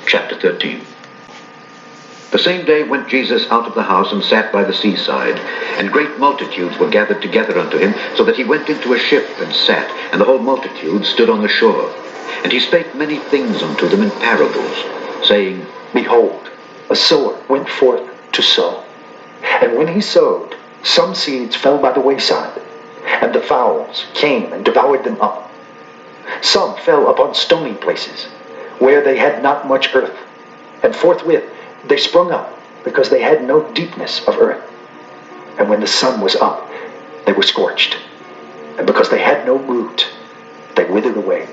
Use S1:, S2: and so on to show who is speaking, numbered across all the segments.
S1: Chapter 13. The same day went Jesus out of the house and sat by the seaside, and great multitudes were gathered together unto him, so that he went into a ship and sat, and the whole multitude stood on the shore. And he spake many things unto them in parables, saying,
S2: Behold, a sower went forth to sow. And when he sowed, some seeds fell by the wayside, and the fowls came and devoured them up. Some fell upon stony places, where they had not much earth, and forthwith they sprung up, because they had no deepness of earth. And when the sun was up, they were scorched, and because they had no root, they withered away.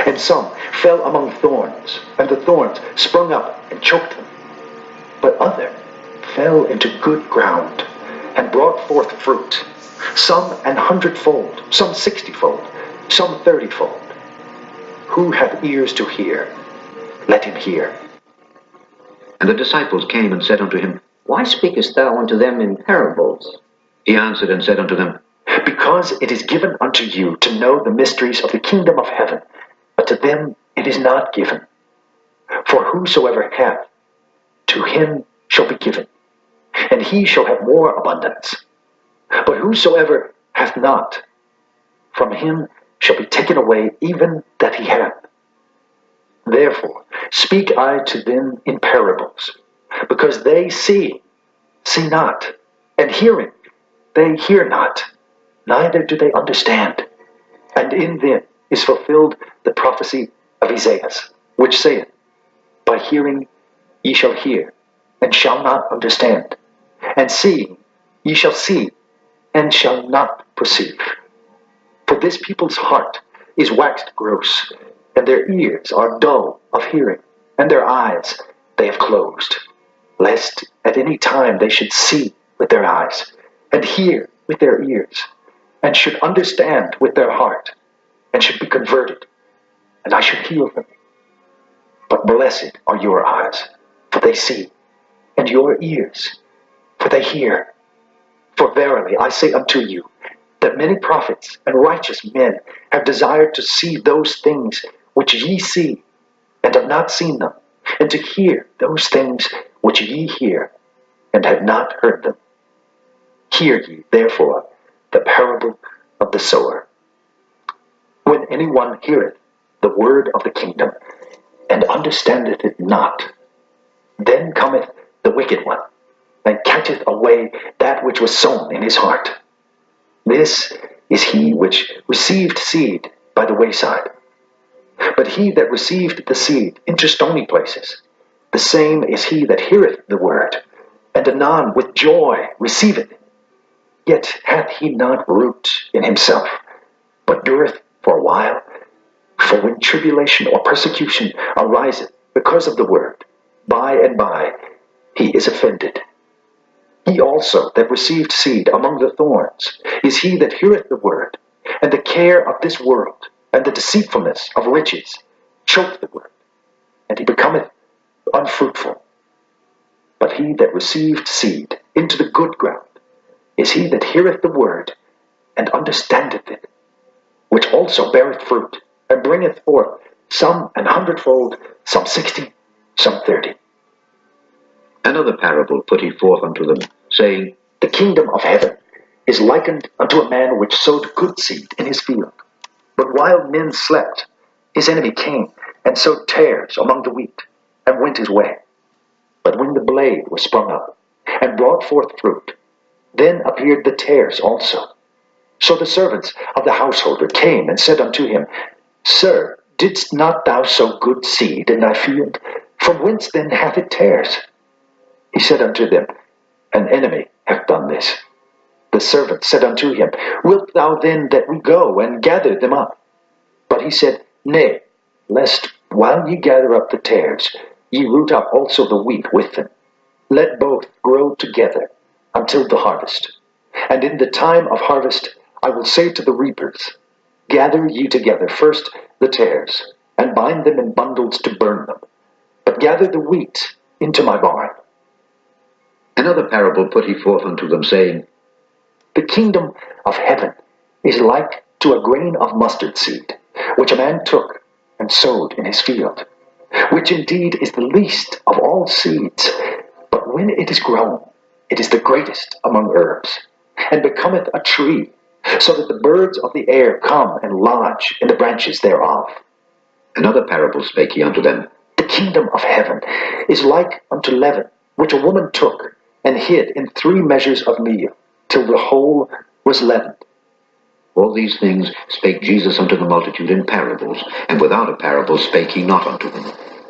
S2: And some fell among thorns, and the thorns sprung up and choked them. But other fell into good ground, and brought forth fruit, some 100-fold, some 60-fold, some 30-fold. Who hath ears to hear, let him hear.
S1: And the disciples came and said unto him,
S3: Why speakest thou unto them in parables?
S1: He answered and said unto them,
S2: Because it is given unto you to know the mysteries of the kingdom of heaven, but to them it is not given. For whosoever hath, to him shall be given, and he shall have more abundance. But whosoever hath not, from him shall be taken away even that he hath. Therefore speak I to them in parables, because they see not, and hearing, they hear not, neither do they understand. And in them is fulfilled the prophecy of Isaiah, which saith, By hearing ye shall hear, and shall not understand, and seeing ye shall see, and shall not perceive. For this people's heart is waxed gross, and their ears are dull of hearing, and their eyes they have closed, lest at any time they should see with their eyes, and hear with their ears, and should understand with their heart, and should be converted, and I should heal them. But blessed are your eyes, for they see, and your ears, for they hear. For verily I say unto you, that many prophets and righteous men have desired to see those things which ye see, and have not seen them, and to hear those things which ye hear, and have not heard them. Hear ye therefore the parable of the sower. When anyone heareth the word of the kingdom, and understandeth it not, then cometh the wicked one, and catcheth away that which was sown in his heart. This is he which received seed by the wayside. But he that received the seed into stony places, the same is he that heareth the word, and anon with joy receiveth it. Yet hath he not root in himself, but dureth for a while. For when tribulation or persecution ariseth because of the word, by and by he is offended. He also that received seed among the thorns is he that heareth the word, and the care of this world, and the deceitfulness of riches, choke the word, and he becometh unfruitful. But he that received seed into the good ground is he that heareth the word, and understandeth it, which also beareth fruit, and bringeth forth some 100-fold, some 60, some 30.
S1: Another parable put he forth unto them, saying,
S2: The kingdom of heaven is likened unto a man which sowed good seed in his field. But while men slept, his enemy came and sowed tares among the wheat, and went his way. But when the blade was sprung up, and brought forth fruit, then appeared the tares also. So the servants of the householder came and said unto him, Sir, didst not thou sow good seed in thy field? From whence then hath it tares? He said unto them, An enemy hath done this. The servant said unto him, Wilt thou then that we go and gather them up? But he said, Nay, lest while ye gather up the tares, ye root up also the wheat with them. Let both grow together until the harvest. And in the time of harvest I will say to the reapers, Gather ye together first the tares, and bind them in bundles to burn them, but gather the wheat into my barn.
S1: Another parable put he forth unto them, saying,
S2: The kingdom of heaven is like to a grain of mustard seed, which a man took and sowed in his field, which indeed is the least of all seeds, but when it is grown, it is the greatest among herbs, and becometh a tree, so that the birds of the air come and lodge in the branches thereof.
S1: Another parable spake he unto them.
S2: The kingdom of heaven is like unto leaven, which a woman took and hid in 3 measures of meal, till the whole was leavened.
S1: All these things spake Jesus unto the multitude in parables, and without a parable spake he not unto them,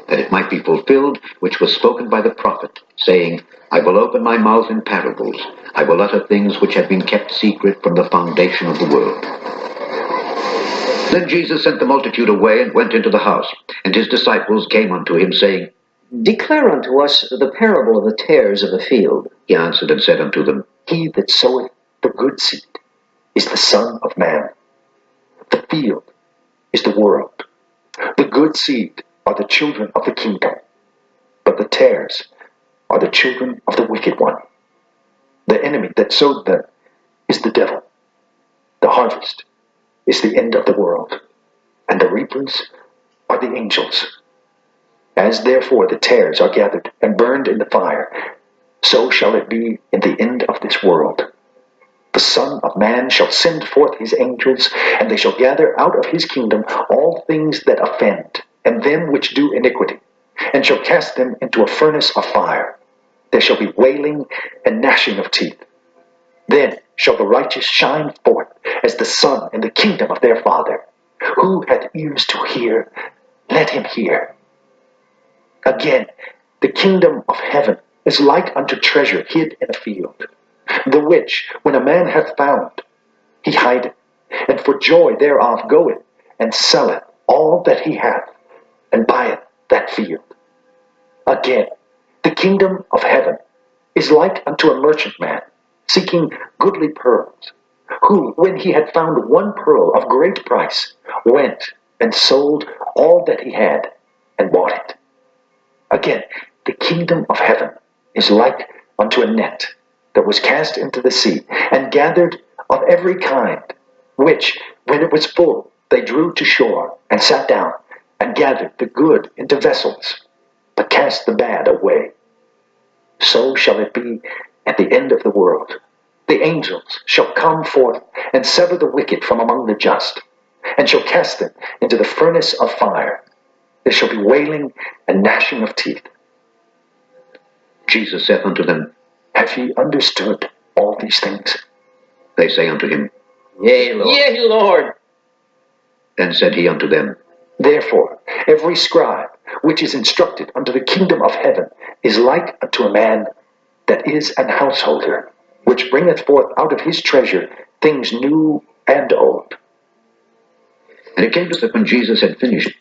S1: that it might be fulfilled which was spoken by the prophet, saying, I will open my mouth in parables, I will utter things which have been kept secret from the foundation of the world. Then Jesus sent the multitude away, and went into the house, and his disciples came unto him, saying,
S3: Declare unto us the parable of the tares of the field.
S1: He answered and said unto them,
S2: He that soweth the good seed is the Son of Man. The field is the world. The good seed are the children of the kingdom, but the tares are the children of the wicked one. The enemy that sowed them is the devil. The harvest is the end of the world, and the reapers are the angels. As therefore the tares are gathered and burned in the fire, so shall it be in the end of this world. The Son of Man shall send forth his angels, and they shall gather out of his kingdom all things that offend, and them which do iniquity, and shall cast them into a furnace of fire. There shall be wailing and gnashing of teeth. Then shall the righteous shine forth as the sun in the kingdom of their Father. Who hath ears to hear, let him hear. Again, the kingdom of heaven is like unto treasure hid in a field, the which, when a man hath found, he hideth, and for joy thereof goeth, and selleth all that he hath, and buyeth that field. Again, the kingdom of heaven is like unto a merchantman, seeking goodly pearls, who, when he had found one pearl of great price, went and sold all that he had, and bought it. Again, the kingdom of heaven is like unto a net that was cast into the sea, and gathered of every kind, which, when it was full, they drew to shore, and sat down, and gathered the good into vessels, but cast the bad away. So shall it be at the end of the world. The angels shall come forth, and sever the wicked from among the just, and shall cast them into the furnace of fire. There shall be wailing and gnashing of teeth.
S1: Jesus saith unto them,
S2: Have ye understood all these things?
S1: They say unto him,
S3: Yea, Lord. Yea, Lord.
S1: Then said he unto them,
S2: Therefore every scribe which is instructed unto the kingdom of heaven is like unto a man that is an householder, which bringeth forth out of his treasure things new and old.
S1: And it came to pass that when Jesus had finished